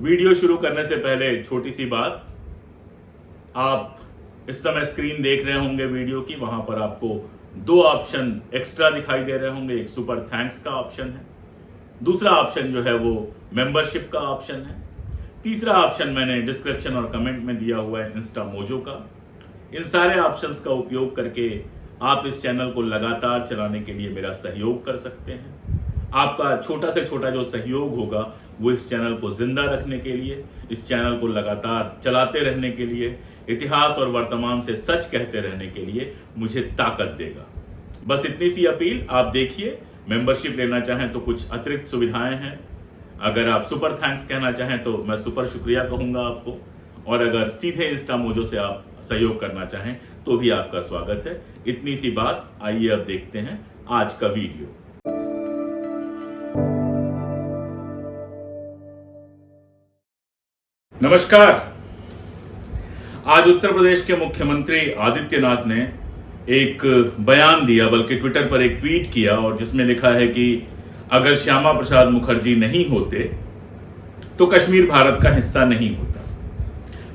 Video शुरू करने से पहले छोटी सी बात, आप इस समय स्क्रीन देख रहे होंगे वीडियो की, वहां पर आपको दो ऑप्शन एक्स्ट्रा दिखाई दे रहे होंगे। एक सुपर थैंक्स का ऑप्शन है, दूसरा ऑप्शन जो है वो मेंबरशिप का ऑप्शन है, तीसरा ऑप्शन मैंने डिस्क्रिप्शन और कमेंट में दिया हुआ है इंस्टा मोजो का। इन सारे ऑप्शंस का उपयोग करके आप इस चैनल को लगातार चलाने के लिए मेरा सहयोग कर सकते हैं। आपका छोटा से छोटा जो सहयोग होगा वो इस चैनल को जिंदा रखने के लिए, इस चैनल को लगातार चलाते रहने के लिए, इतिहास और वर्तमान से सच कहते रहने के लिए मुझे ताकत देगा। बस इतनी सी अपील आप देखिए। मेंबरशिप लेना चाहें तो कुछ अतिरिक्त सुविधाएं हैं। अगर आप सुपर थैंक्स कहना चाहें तो मैं सुपर शुक्रिया कहूंगा आपको, और अगर सीधे इंस्टा मोजो से आप सहयोग करना चाहें तो भी आपका स्वागत है। इतनी सी बात। आइए अब देखते हैं आज का वीडियो। नमस्कार। आज उत्तर प्रदेश के मुख्यमंत्री आदित्यनाथ ने एक बयान दिया, बल्कि ट्विटर पर एक ट्वीट किया, और जिसमें लिखा है कि अगर श्यामा प्रसाद मुखर्जी नहीं होते तो कश्मीर भारत का हिस्सा नहीं होता।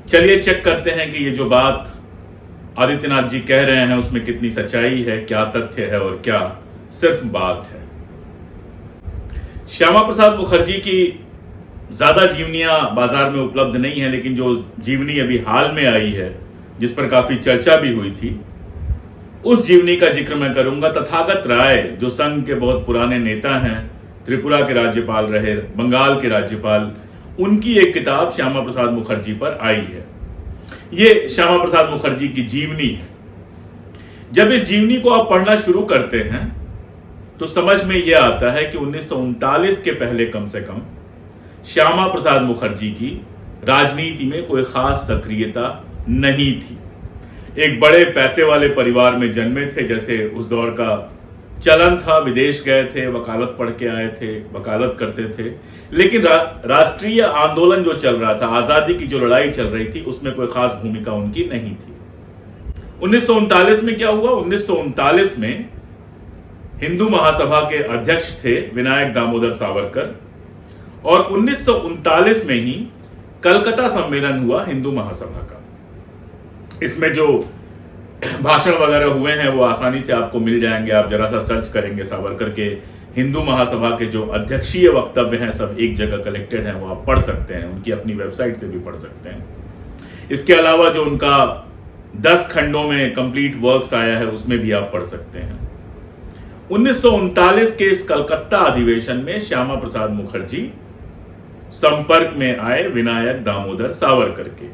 चलिए चेक करते हैं कि ये जो बात आदित्यनाथ जी कह रहे हैं उसमें कितनी सच्चाई है, क्या तथ्य है और क्या सिर्फ बात है। श्यामा प्रसाद मुखर्जी की ज्यादा जीवनियां बाजार में उपलब्ध नहीं है, लेकिन जो जीवनी अभी हाल में आई है जिस पर काफी चर्चा भी हुई थी, उस जीवनी का जिक्र मैं करूंगा। तथागत राय जो संघ के बहुत पुराने नेता हैं, त्रिपुरा के राज्यपाल रहे, बंगाल के राज्यपाल, उनकी एक किताब श्यामा प्रसाद मुखर्जी पर आई है। ये श्यामा प्रसाद मुखर्जी की जीवनी है। जब इस जीवनी को आप पढ़ना शुरू करते हैं तो समझ में यह आता है कि 1939 के पहले कम से कम श्यामा प्रसाद मुखर्जी की राजनीति में कोई खास सक्रियता नहीं थी। एक बड़े पैसे वाले परिवार में जन्मे थे, जैसे उस दौर का चलन था। विदेश गए थे, वकालत पढ़ के आए थे, वकालत करते थे, लेकिन राष्ट्रीय आंदोलन जो चल रहा था, आजादी की जो लड़ाई चल रही थी, उसमें कोई खास भूमिका उनकी नहीं थी। 1939 में क्या हुआ? 1939 में हिंदू महासभा के अध्यक्ष थे विनायक दामोदर सावरकर, और 1939 में ही कलकत्ता सम्मेलन हुआ हिंदू महासभा का। इसमें जो भाषण वगैरह हुए हैं वो आसानी से आपको मिल जाएंगे। आप जरा सा सर्च करेंगे सावरकर के हिंदू महासभा के जो अध्यक्षीय वक्तव्य हैं, सब एक जगह कलेक्टेड हैं, वो आप पढ़ सकते हैं, उनकी अपनी वेबसाइट से भी पढ़ सकते हैं। इसके अलावा जो उनका 10 खंडों में कंप्लीट वर्क्स आया है उसमें भी आप पढ़ सकते हैं। 1939 के इस कलकत्ता अधिवेशन में श्यामा प्रसाद मुखर्जी संपर्क में आए विनायक दामोदर सावरकर के,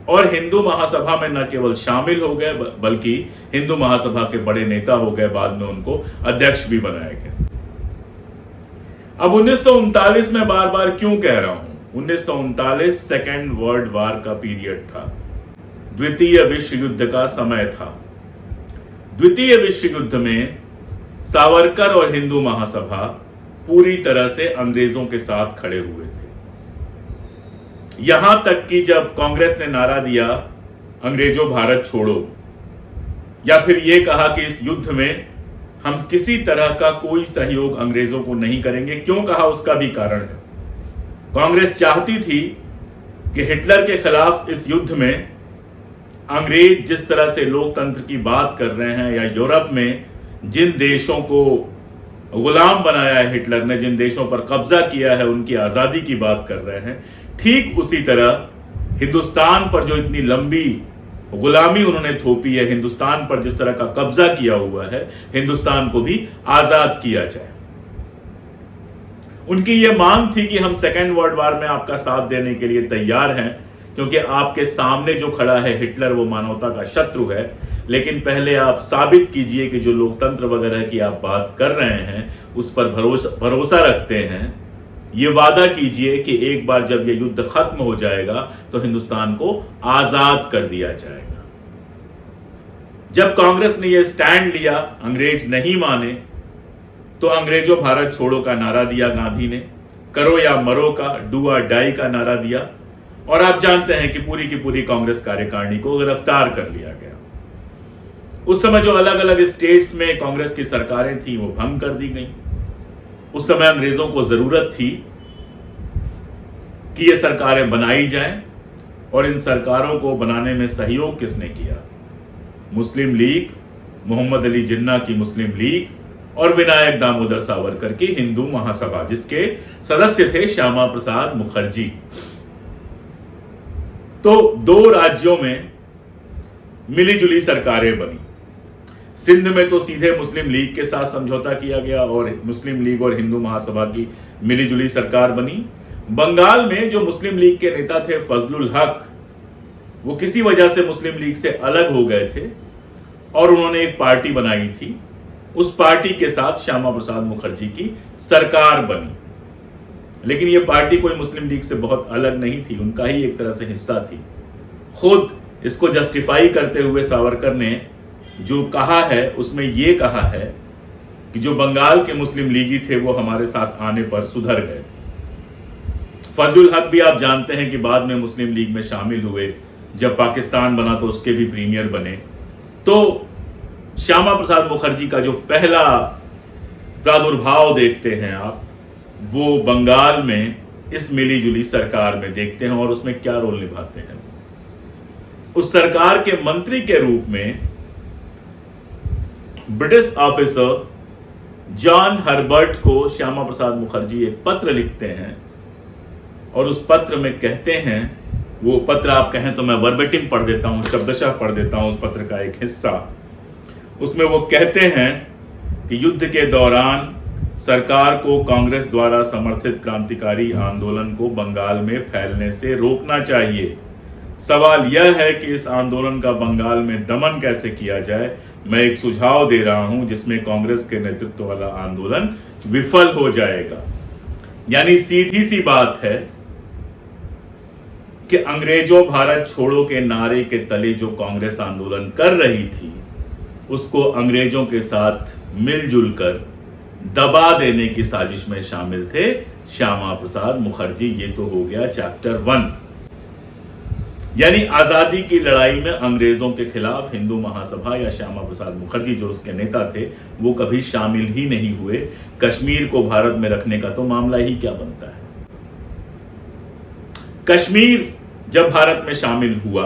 और हिंदू महासभा में न केवल शामिल हो गए बल्कि हिंदू महासभा के बड़े नेता हो गए। बाद में उनको अध्यक्ष भी बनाया गया। अब 1939 में बार बार क्यों कह रहा हूं? 1939 सेकेंड वर्ल्ड वॉर का पीरियड था, द्वितीय विश्व युद्ध का समय था। द्वितीय विश्व युद्ध में सावरकर और हिंदू महासभा पूरी तरह से अंग्रेजों के साथ खड़े हुए थे। यहां तक कि जब कांग्रेस ने नारा दिया अंग्रेजों भारत छोड़ो, या फिर यह कहा कि इस युद्ध में हम किसी तरह का कोई सहयोग अंग्रेजों को नहीं करेंगे। क्यों कहा उसका भी कारण है। कांग्रेस चाहती थी कि हिटलर के खिलाफ इस युद्ध में अंग्रेज जिस तरह से लोकतंत्र की बात कर रहे हैं, या यूरोप में जिन देशों को गुलाम बनाया है हिटलर ने, जिन देशों पर कब्जा किया है, उनकी आजादी की बात कर रहे हैं, ठीक उसी तरह हिंदुस्तान पर जो इतनी लंबी गुलामी उन्होंने थोपी है, हिंदुस्तान पर जिस तरह का कब्जा किया हुआ है, हिंदुस्तान को भी आजाद किया जाए। उनकी यह मांग थी कि हम सेकेंड वर्ल्ड वॉर में आपका साथ देने के लिए तैयार हैं, क्योंकि आपके सामने जो खड़ा है हिटलर वो मानवता का शत्रु है, लेकिन पहले आप साबित कीजिए कि जो लोकतंत्र वगैरह की आप बात कर रहे हैं उस पर भरोसा रखते हैं। ये वादा कीजिए कि एक बार जब ये युद्ध खत्म हो जाएगा तो हिंदुस्तान को आजाद कर दिया जाएगा। जब कांग्रेस ने यह स्टैंड लिया, अंग्रेज नहीं माने, तो अंग्रेजों भारत छोड़ो का नारा दिया गांधी ने, करो या मरो का, डू और डाई का नारा दिया, और आप जानते हैं कि पूरी की पूरी कांग्रेस कार्यकारिणी को गिरफ्तार कर लिया गया। उस समय जो अलग अलग स्टेट्स में कांग्रेस की सरकारें थी वो भंग कर दी गई। उस समय अंग्रेजों को जरूरत थी कि ये सरकारें बनाई जाएं, और इन सरकारों को बनाने में सहयोग किसने किया? मुस्लिम लीग, मोहम्मद अली जिन्ना की मुस्लिम लीग और विनायक दामोदर सावरकर की हिंदू महासभा, जिसके सदस्य थे श्यामा प्रसाद मुखर्जी। तो 2 राज्यों में मिलीजुली सरकारें बनी। सिंध में तो सीधे मुस्लिम लीग के साथ समझौता किया गया और मुस्लिम लीग और हिंदू महासभा की मिलीजुली सरकार बनी। बंगाल में जो मुस्लिम लीग के नेता थे फजलुल हक, वो किसी वजह से मुस्लिम लीग से अलग हो गए थे और उन्होंने एक पार्टी बनाई थी। उस पार्टी के साथ श्यामा प्रसाद मुखर्जी की सरकार बनी, लेकिन यह पार्टी कोई मुस्लिम लीग से बहुत अलग नहीं थी, उनका ही एक तरह से हिस्सा थी। खुद इसको जस्टिफाई करते हुए सावरकर ने जो कहा है उसमें यह कहा है कि जो बंगाल के मुस्लिम लीगी थे वो हमारे साथ आने पर सुधर गए। फजलुल हक भी आप जानते हैं कि बाद में मुस्लिम लीग में शामिल हुए, जब पाकिस्तान बना तो उसके भी प्रीमियर बने। तो श्यामा प्रसाद मुखर्जी का जो पहला प्रादुर्भाव देखते हैं आप, वो बंगाल में इस मिलीजुली सरकार में देखते हैं और उसमें क्या रोल निभाते हैं। उस सरकार के मंत्री के रूप में ब्रिटिश ऑफिसर जॉन हर्बर्ट को श्यामा प्रसाद मुखर्जी एक पत्र लिखते हैं और उस पत्र में कहते हैं, वो पत्र आप कहें तो मैं वर्बेटिम पढ़ देता हूं, शब्दशः पढ़ देता हूं उस पत्र का एक हिस्सा। उसमें वो कहते हैं कि युद्ध के दौरान सरकार को कांग्रेस द्वारा समर्थित क्रांतिकारी आंदोलन को बंगाल में फैलने से रोकना चाहिए। सवाल यह है कि इस आंदोलन का बंगाल में दमन कैसे किया जाए। मैं एक सुझाव दे रहा हूं जिसमें कांग्रेस के नेतृत्व वाला आंदोलन विफल हो जाएगा। यानी सीधी सी बात है कि अंग्रेजों भारत छोड़ो के नारे के तले जो कांग्रेस आंदोलन कर रही थी, उसको अंग्रेजों के साथ मिलजुल कर दबा देने की साजिश में शामिल थे श्यामा प्रसाद मुखर्जी। ये तो हो गया चैप्टर 1। यानी आजादी की लड़ाई में अंग्रेजों के खिलाफ हिंदू महासभा या श्यामा प्रसाद मुखर्जी जो उसके नेता थे वो कभी शामिल ही नहीं हुए। कश्मीर को भारत में रखने का तो मामला ही क्या बनता है। कश्मीर जब भारत में शामिल हुआ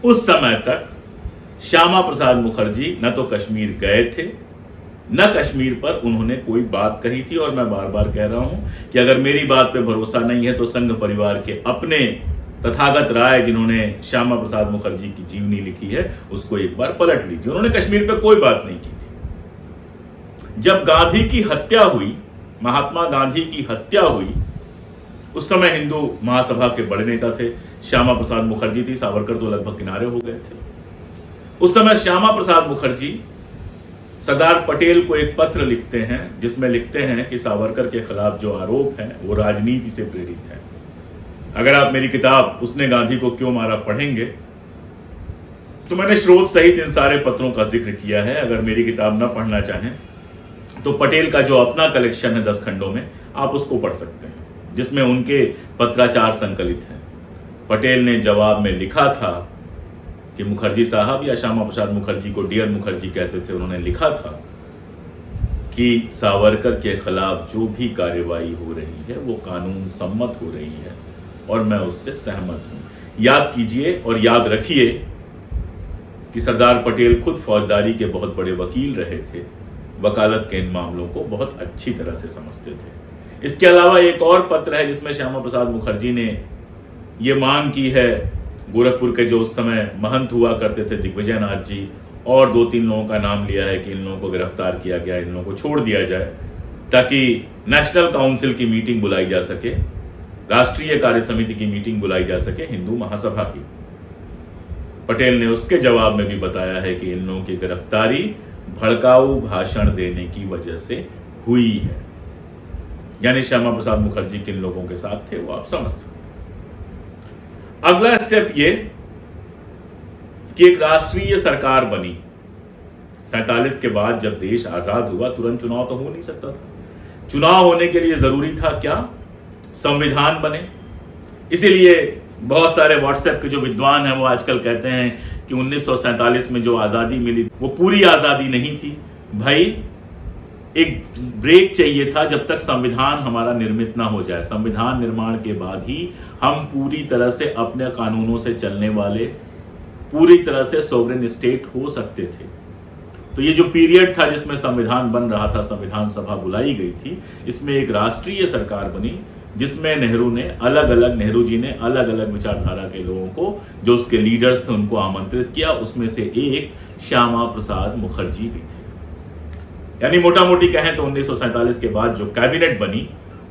उस समय तक श्यामा प्रसाद मुखर्जी न तो कश्मीर गए थे न कश्मीर पर उन्होंने कोई बात कही थी। और मैं बार बार कह रहा हूं कि अगर मेरी बात पे भरोसा नहीं है तो संघ परिवार के अपने तथागत राय जिन्होंने श्यामा प्रसाद मुखर्जी की जीवनी लिखी है उसको एक बार पलट लीजिए। उन्होंने कश्मीर पे कोई बात नहीं की थी। जब गांधी की हत्या हुई, महात्मा गांधी की हत्या हुई, उस समय हिंदू महासभा के बड़े नेता थे श्यामा प्रसाद मुखर्जी थी। सावरकर तो लगभग किनारे हो गए थे। उस समय श्यामा प्रसाद मुखर्जी सरदार पटेल को एक पत्र लिखते हैं जिसमें लिखते हैं कि सावरकर के खिलाफ जो आरोप हैं वो राजनीति से प्रेरित है। अगर आप मेरी किताब उसने गांधी को क्यों मारा पढ़ेंगे तो मैंने स्रोत सहित इन सारे पत्रों का जिक्र किया है। अगर मेरी किताब ना पढ़ना चाहें तो पटेल का जो अपना कलेक्शन है 10 खंडों में, आप उसको पढ़ सकते हैं जिसमें उनके पत्राचार संकलित हैं। पटेल ने जवाब में लिखा था कि मुखर्जी साहब, या श्यामा प्रसाद मुखर्जी को डियर मुखर्जी कहते थे, उन्होंने लिखा था कि सावरकर के खिलाफ जो भी कार्यवाही हो रही है वो कानून सम्मत हो रही है और मैं उससे सहमत हूं। याद कीजिए और याद रखिए कि सरदार पटेल खुद फौजदारी के बहुत बड़े वकील रहे थे, वकालत के इन मामलों को बहुत अच्छी तरह से समझते थे। इसके अलावा एक और पत्र है जिसमें श्यामा प्रसाद मुखर्जी ने ये मांग की है, गोरखपुर के जो उस समय महंत हुआ करते थे दिग्विजय नाथ जी, और 2-3 लोगों का नाम लिया है कि इन लोगों को गिरफ्तार किया गया, इन लोगों को छोड़ दिया जाए ताकि नेशनल काउंसिल की मीटिंग बुलाई जा सके, राष्ट्रीय कार्य समिति की मीटिंग बुलाई जा सके हिंदू महासभा की। पटेल ने उसके जवाब में भी बताया है कि इन लोगों की गिरफ्तारी भड़काऊ भाषण देने की वजह से हुई है। यानी श्यामा प्रसाद मुखर्जी किन लोगों के साथ थे वो आप समझ सकते। अगला स्टेप ये कि एक राष्ट्रीय सरकार बनी। 47 के बाद जब देश आजाद हुआ तुरंत चुनाव तो हो नहीं सकता था। चुनाव होने के लिए जरूरी था क्या? संविधान बने। इसीलिए बहुत सारे व्हाट्सएप के जो विद्वान हैं वो आजकल कहते हैं कि 1947 में जो आजादी मिली वो पूरी आजादी नहीं थी। भाई एक ब्रेक चाहिए था जब तक संविधान हमारा निर्मित ना हो जाए। संविधान निर्माण के बाद ही हम पूरी तरह से अपने कानूनों से चलने वाले, पूरी तरह से सोवरेन स्टेट हो सकते थे। तो ये जो पीरियड था जिसमें संविधान बन रहा था, संविधान सभा बुलाई गई थी, इसमें एक राष्ट्रीय सरकार बनी जिसमें नेहरू जी ने अलग अलग विचारधारा के लोगों को, जो उसके लीडर्स थे, उनको आमंत्रित किया। उसमें से एक श्यामा प्रसाद मुखर्जी भी थे। यानी मोटा मोटी कहें तो 1947 के बाद जो कैबिनेट बनी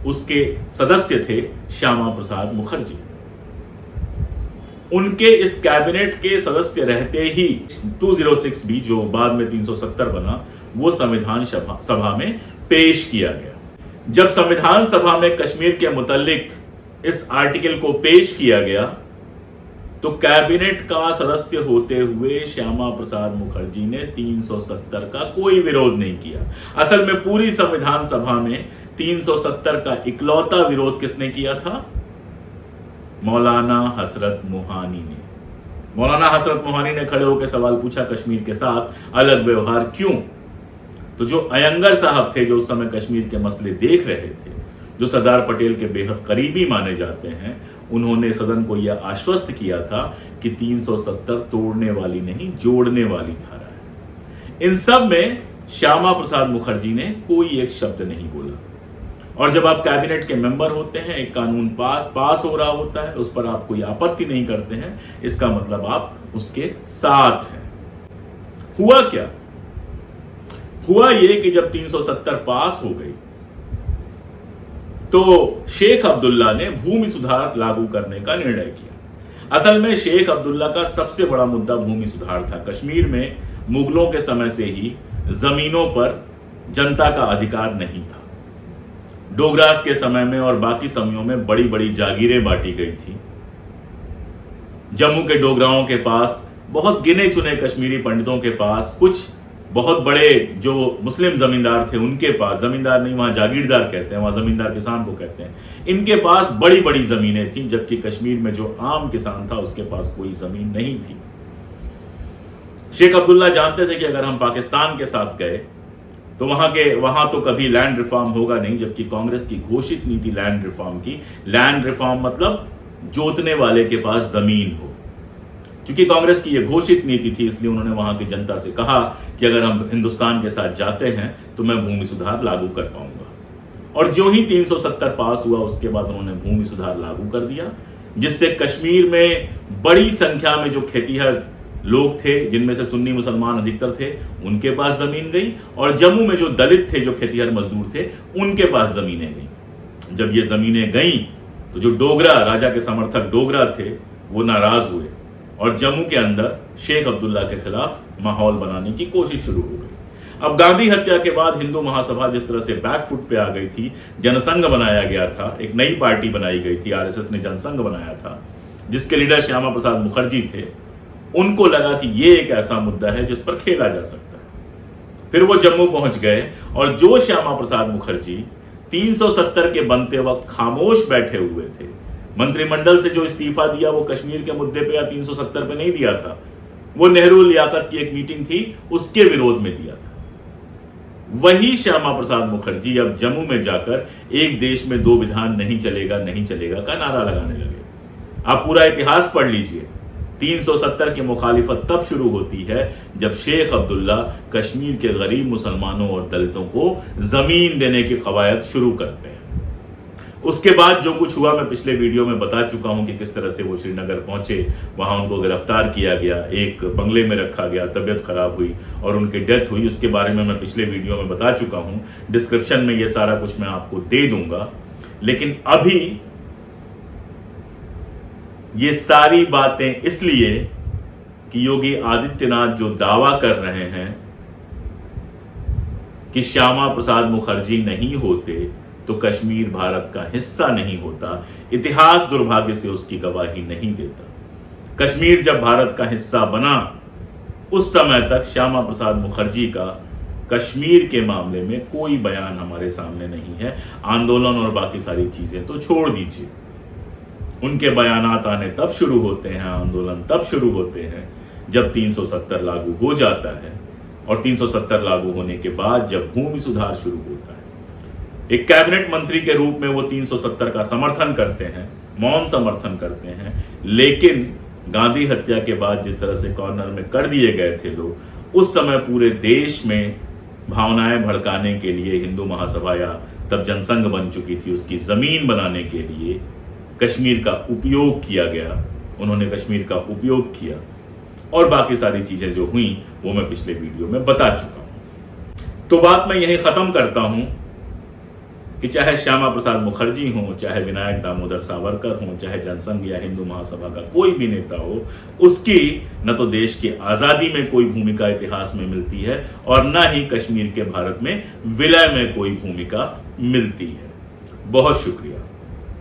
उसके सदस्य थे श्यामा प्रसाद मुखर्जी। उनके इस कैबिनेट के सदस्य रहते ही 206 भी, जो बाद में 370 बना, वो संविधान सभा में पेश किया गया। जब संविधान सभा में कश्मीर के मुतालिक इस आर्टिकल को पेश किया गया तो कैबिनेट का सदस्य होते हुए श्यामा प्रसाद मुखर्जी ने 370 का कोई विरोध नहीं किया। असल में पूरी संविधान सभा में 370 का इकलौता विरोध किसने किया था? मौलाना हसरत मोहानी ने। मौलाना हसरत मोहानी ने खड़े होकर सवाल पूछा, कश्मीर के साथ अलग व्यवहार क्यों? तो जो अयंगर साहब थे, जो उस समय कश्मीर के मसले देख रहे थे, जो सरदार पटेल के बेहद करीबी माने जाते हैं, उन्होंने सदन को यह आश्वस्त किया था कि 370 तोड़ने वाली नहीं, जोड़ने वाली धारा है। इन सब में श्यामा प्रसाद मुखर्जी ने कोई एक शब्द नहीं बोला। और जब आप कैबिनेट के मेंबर होते हैं, एक कानून पास हो रहा होता है, उस पर आप कोई आपत्ति नहीं करते हैं, इसका मतलब आप उसके साथ हैं। हुआ क्या? हुआ यह कि जब 370 पास हो गई तो शेख अब्दुल्ला ने भूमि सुधार लागू करने का निर्णय किया। असल में शेख अब्दुल्ला का सबसे बड़ा मुद्दा भूमि सुधार था। कश्मीर में मुगलों के समय से ही जमीनों पर जनता का अधिकार नहीं था। डोगरास के समय में और बाकी समयों में बड़ी बड़ी जागीरें बांटी गई थी। जम्मू के डोगराओं के पास, बहुत गिने चुने कश्मीरी पंडितों के पास, कुछ बहुत बड़े जो मुस्लिम जमींदार थे उनके पास, जमींदार नहीं, वहां जागीरदार कहते हैं, वहां जमींदार किसान को कहते हैं, इनके पास बड़ी बड़ी जमीनें थी, जबकि कश्मीर में जो आम किसान था उसके पास कोई जमीन नहीं थी। शेख अब्दुल्ला जानते थे कि अगर हम पाकिस्तान के साथ गए तो वहां तो कभी लैंड रिफॉर्म होगा नहीं, जबकि कांग्रेस की घोषित नीति लैंड रिफॉर्म की। लैंड रिफॉर्म मतलब जोतने वाले के पास जमीन हो। क्योंकि कांग्रेस की यह घोषित नीति थी, इसलिए उन्होंने वहां की जनता से कहा कि अगर हम हिंदुस्तान के साथ जाते हैं तो मैं भूमि सुधार लागू कर पाऊंगा। और जो ही 370 पास हुआ उसके बाद उन्होंने भूमि सुधार लागू कर दिया, जिससे कश्मीर में बड़ी संख्या में जो खेतीहर लोग थे, जिनमें से सुन्नी मुसलमान अधिकतर थे, उनके पास जमीन गई। और जम्मू में जो दलित थे, जो खेतीहर मजदूर थे, उनके पास जमीनें गई। जब ये जमीनें गई तो जो डोगरा, राजा के समर्थक डोगरा थे, वो नाराज हुए और जम्मू के अंदर शेख अब्दुल्ला के खिलाफ माहौल बनाने की कोशिश शुरू हो गई। अब गांधी हत्या के बाद हिंदू महासभा जिस तरह से बैकफुट पे आ गई थी, जनसंघ बनाया गया था, एक नई पार्टी बनाई गई थी, आरएसएस ने जनसंघ बनाया था, जिसके लीडर श्यामा प्रसाद मुखर्जी थे। उनको लगा कि ये एक ऐसा मुद्दा है जिस पर खेला जा सकता है। फिर वो जम्मू पहुंच गए और जो श्यामा प्रसाद मुखर्जी 370 के बनते वक्त खामोश बैठे हुए थे, मंत्रिमंडल से जो इस्तीफा दिया वो कश्मीर के मुद्दे पे या 370 पे नहीं दिया था, वो नेहरू लियाकत की एक मीटिंग थी उसके विरोध में दिया था। वही श्यामा प्रसाद मुखर्जी अब जम्मू में जाकर एक देश में दो विधान नहीं चलेगा का नारा लगाने लगे। आप पूरा इतिहास पढ़ लीजिए। 370 की मुखालिफत तब शुरू होती है जब शेख अब्दुल्ला कश्मीर के गरीब मुसलमानों और दलितों को जमीन देने की कवायद शुरू करते हैं। उसके बाद जो कुछ हुआ मैं पिछले वीडियो में बता चुका हूं कि किस तरह से वो श्रीनगर पहुंचे, वहां उनको गिरफ्तार किया गया, एक बंगले में रखा गया, तबीयत खराब हुई और उनकी डेथ हुई। उसके बारे में मैं पिछले वीडियो में बता चुका हूं। डिस्क्रिप्शन में ये सारा कुछ मैं आपको दे दूंगा। लेकिन अभी ये सारी बातें इसलिए कि योगी आदित्यनाथ जो दावा कर रहे हैं कि श्यामा प्रसाद मुखर्जी नहीं होते तो कश्मीर भारत का हिस्सा नहीं होता, इतिहास दुर्भाग्य से उसकी गवाही नहीं देता। कश्मीर जब भारत का हिस्सा बना उस समय तक श्यामा प्रसाद मुखर्जी का कश्मीर के मामले में कोई बयान हमारे सामने नहीं है। आंदोलन और बाकी सारी चीजें तो छोड़ दीजिए, उनके बयानात आने तब शुरू होते हैं, आंदोलन तब शुरू होते हैं जब 370 लागू हो जाता है और 370 लागू होने के बाद जब भूमि सुधार शुरू होता है, एक कैबिनेट मंत्री के रूप में वो 370 का समर्थन करते हैं, मौन समर्थन करते हैं। लेकिन गांधी हत्या के बाद जिस तरह से कॉर्नर में कर दिए गए थे लोग, उस समय पूरे देश में भावनाएं भड़काने के लिए हिंदू महासभा या तब जनसंघ बन चुकी थी, उसकी जमीन बनाने के लिए कश्मीर का उपयोग किया गया। उन्होंने कश्मीर का उपयोग किया और बाकी सारी चीजें जो हुई वो मैं पिछले वीडियो में बता चुका हूं। तो बात मैं यही खत्म करता हूं कि चाहे श्यामा प्रसाद मुखर्जी हो, चाहे विनायक दामोदर सावरकर हो, चाहे जनसंघ या हिंदू महासभा का कोई भी नेता हो, उसकी न तो देश की आजादी में कोई भूमिका इतिहास में मिलती है और न ही कश्मीर के भारत में विलय में कोई भूमिका मिलती है। बहुत शुक्रिया।